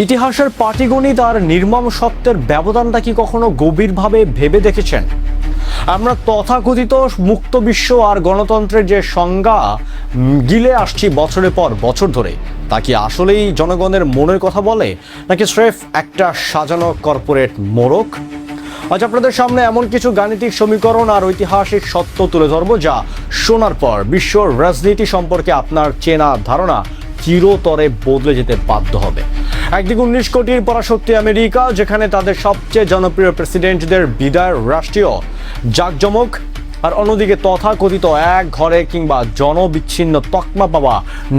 ইতিহাসের পাটিগণিত আর নির্মম সত্যের ব্যবধানটা কি কখনো গভীরভাবে ভেবে দেখেছেন? আমরা তথাকথিত মুক্ত বিশ্ব আর গণতন্ত্রের যে সংজ্ঞা গিলে আসছি বছরের পর বছর ধরে, তা কি আসলেই জনগণের মনের কথা বলে, নাকি স্রেফ একটা সাজানো কর্পোরেট মোড়ক? আজ আপনাদের সামনে এমন কিছু গাণিতিক সমীকরণ আর ঐতিহাসিক সত্য তুলে ধরবো যা শোনার পর বিশ্ব রাজনীতি সম্পর্কে আপনার চেনা ধারণা চিরতরে বদলে যেতে বাধ্য হবে। একদিকে 19 কোটির পরাশক্তি আমেরিকা, যেখানে তাদের সবচেয়ে জনপ্রিয় প্রেসিডেন্টদের বিদায়ের রাষ্ট্রীয় জাঁকজমক, আর অন্যদিকে তথাকথিত এক ঘরে কিংবা জনবিচ্ছিন্ন তকমা পাওয়া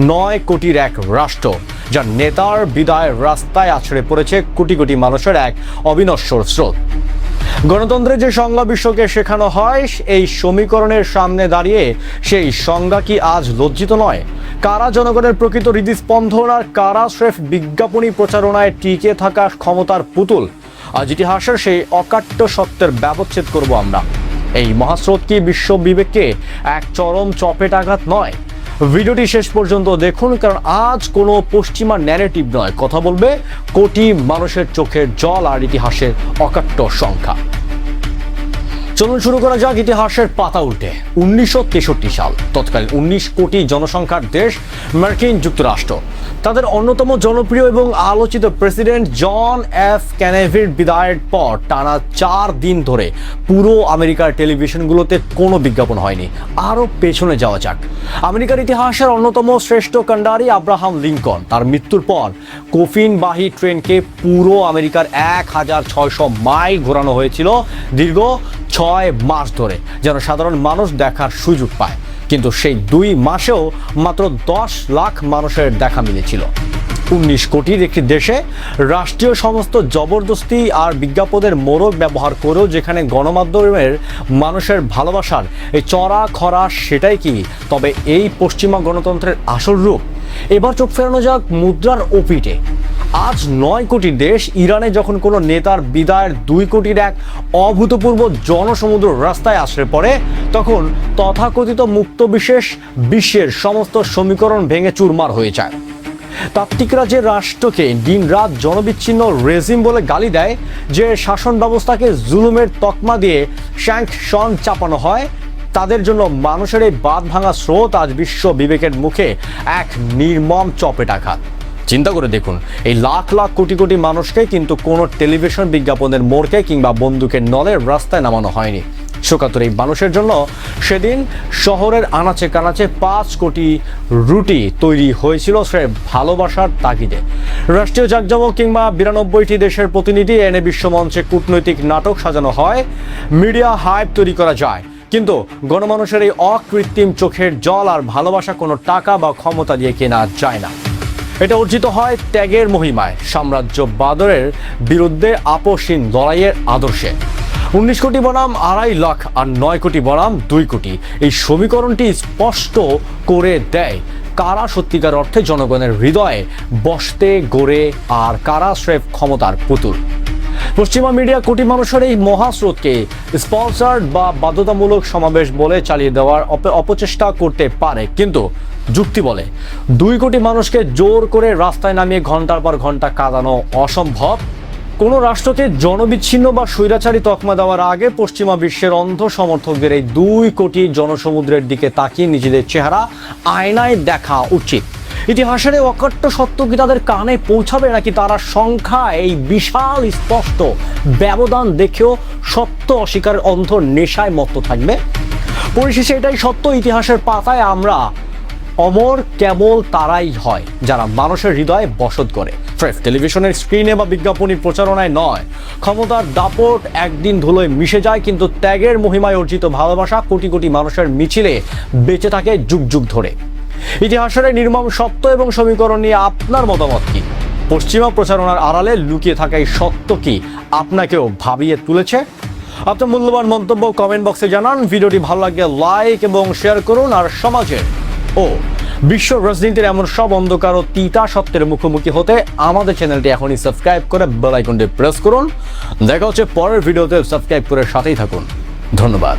9 কোটির এক রাষ্ট্র, যার নেতার বিদায়ের রাস্তায় আছড়ে পড়েছে কোটি কোটি মানুষের এক অবিনশ্বর স্রোত। গণতন্ত্রের যে সংজ্ঞা বিশ্বকে শেখানো হয়, এই সমীকরণের সামনে দাঁড়িয়ে সেই সংজ্ঞা কি আজ লজ্জিত নয়? কারা জনগণের প্রকৃত হৃদস্পন্দন আর কারা স্রেফ বিজ্ঞাপনী প্রচারণায় টিকে থাকা ক্ষমতার পুতুল? আজ ইতিহাসের সেই অকাট্য সত্যের ব্যবচ্ছেদ করব আমরা। এই মহাস্রোত কি বিশ্ব বিবেককে এক চরম চপেটাঘাত নয়? ভিডিওটি শেষ পর্যন্ত দেখুন, কারণ আজ কোনো পশ্চিমা ন্যারেটিভ নয়, কথা বলবে কোটি মানুষের চোখের জল আর ইতিহাসের অকাট্য সংখ্যা। চলুন শুরু করা যাক ইতিহাসের পাতা উল্টে। 1963 সাল, তৎকালীন 19 কোটি জনসংখ্যার দেশ মার্কিন যুক্তরাষ্ট্র, তাদের অন্যতম জনপ্রিয় এবং আলোচিত প্রেসিডেন্ট জন এফ কেনেডির বিদায়ের পর টানা 4 দিন ধরে পুরো আমেরিকার টেলিভিশনগুলোতে কোনো বিজ্ঞাপন হয়নি। আরও পেছনে যাওয়া যাক, আমেরিকার ইতিহাসের অন্যতম শ্রেষ্ঠ কাণ্ডারি আব্রাহাম লিঙ্কন, তার মৃত্যুর পর কফিনবাহী ট্রেনকে পুরো আমেরিকার 1600 মাইল ঘোরানো হয়েছিল দীর্ঘ 6 মাস ধরে, যেন সাধারণ মানুষ দেখার সুযোগ পায়। কিন্তু সেই 2 মাসেও মাত্র 10 লাখ মানুষের দেখা মিলেছিল। 19 কোটির একটি দেশে রাষ্ট্রীয় সমস্ত জবরদস্তি আর বিজ্ঞাপনের মোড়ক ব্যবহার করেও যেখানে গণমাধ্যমের মানুষের ভালোবাসার এই চড়া খরা, সেটাই কি তবে এই পশ্চিমা গণতন্ত্রের আসল রূপ? এবার চোখ ফেরানো যাক মুদ্রার ওপিটে। আজ 9 কোটি দেশ ইরানে যখন কোনো নেতার বিদায়ের 2 কোটির এক অভূতপূর্ব জনসমুদ্র রাস্তায় আছড়ে পড়ে, তখন তথাকথিত মুক্ত বিশ্বের সমস্ত সমীকরণ ভেঙে চুরমার হয়ে যায়। তাত্ত্বিকরা যে রাষ্ট্রকে দিনরাত জনবিচ্ছিন্ন রেজিম বলে গালি দেয়, যে শাসন ব্যবস্থাকে জুলুমের তকমা দিয়ে স্যাংশন চাপানো হয়, তাদের জন্য মানুষের এই বাঁধ ভাঙা স্রোত আজ বিশ্ব বিবেকের মুখে এক নির্মম চপেটাঘাত। চিন্তা করে দেখুন, এই লাখ লাখ কোটি কোটি মানুষকে কিন্তু কোনো টেলিভিশন বিজ্ঞাপনের মোড়কে কিংবা বন্দুকের নলের রাস্তায় নামানো হয়নি। শোকাতুর এই মানুষের জন্য সেদিন শহরের আনাচে কানাচে 5 কোটি রুটি তৈরি হয়েছিল সে ভালোবাসার তাগিদে। রাষ্ট্রীয় জাঁকজমক কিংবা 92টি দেশের প্রতিনিধি এনে বিশ্বমঞ্চে কূটনৈতিক নাটক সাজানো হয়, মিডিয়া হাইপ তৈরি করা যায়, কিন্তু গণমানুষের এই অকৃত্রিম চোখের জল আর ভালোবাসা কোনো টাকা বা ক্ষমতা দিয়ে কেনা যায় না। এটা অর্জিত হয় ত্যাগের মহিমায়, সাম্রাজ্যবাদের বিরুদ্ধে আপসহীন লড়াইয়ের আদর্শে। 19 কোটি বনাম 2.5 লাখ আর 9 কোটি বনাম 2 কোটি, এই সমীকরণটি স্পষ্ট করে দেয় কারা সত্যিকার অর্থে জনগণের হৃদয়ে বসতে গড়ে আর কারা স্রেফ ক্ষমতার পুতুল। পশ্চিমা মিডিয়া কোটি মানুষের এই মহাস্রোতকে স্পন্সর্ড বা বাধ্যতামূলক সমাবেশ বলে চালিয়ে দেওয়ার অপচেষ্টা করতে পারে, কিন্তু যুক্তি বলে 2 কোটি মানুষকে জোর করে রাস্তায় নামিয়ে ঘন্টার পর ঘন্টা কাঁদানো অসম্ভব। কোনো রাষ্ট্রকে জনবিচ্ছিন্ন বা স্বৈরাচারী তকমা দেওয়ার আগে পশ্চিমা বিশ্বের অন্ধ সমর্থকদের এই 2 কোটি জনসমুদ্রের দিকে তাকিয়ে নিজেদের চেহারা আয়নায় দেখা উচিত। ইতিহাসের এই অকাট্য সত্য কি তাদের কানে পৌঁছাবে, নাকি তারা সংখ্যা এই বিশাল স্পষ্ট ব্যবধান দেখেও সত্য অস্বীকারের অন্ধ নেশায় মত্ত থাকবে? পরিশেষে এটাই সত্য, ইতিহাসের পাতায় আমরা অমর কেবল তারাই হয় যারা মানুষের হৃদয়ে বসত করে, টেলিভিশনের স্ক্রিনে বা বিজ্ঞাপনী প্রচারণায় নয়। ক্ষমতার দাপট একদিন ধুলোয় মিশে যায়, কিন্তু ত্যাগের মহিমায় অর্জিত ভালোবাসা কোটি কোটি মানুষের মিছিলে বেঁচে থাকে যুগ যুগ ধরে। ইতিহাসের নির্মম সত্য এবং সমীকরণ নিয়ে আপনার মতামত কি? পশ্চিমা প্রচারণার আড়ালে লুকিয়ে থাকা এই সত্য কি আপনাকেও ভাবিয়ে তুলেছে? আপনার মূল্যবান মন্তব্য কমেন্ট বক্সে জানান। ভিডিওটি ভালো লাগলে লাইক এবং শেয়ার করুন। আর সমাজের ও বিশ্ব রাজনীতির এমন সব অন্ধকার ও তিতা সত্যের মুখোমুখি হতে আমাদের চ্যানেলটি এখনই সাবস্ক্রাইব করে বেল আইকনটি প্রেস করুন। দেখা হচ্ছে পরের ভিডিওতে, সাবস্ক্রাইব করে সাথেই থাকুন। ধন্যবাদ।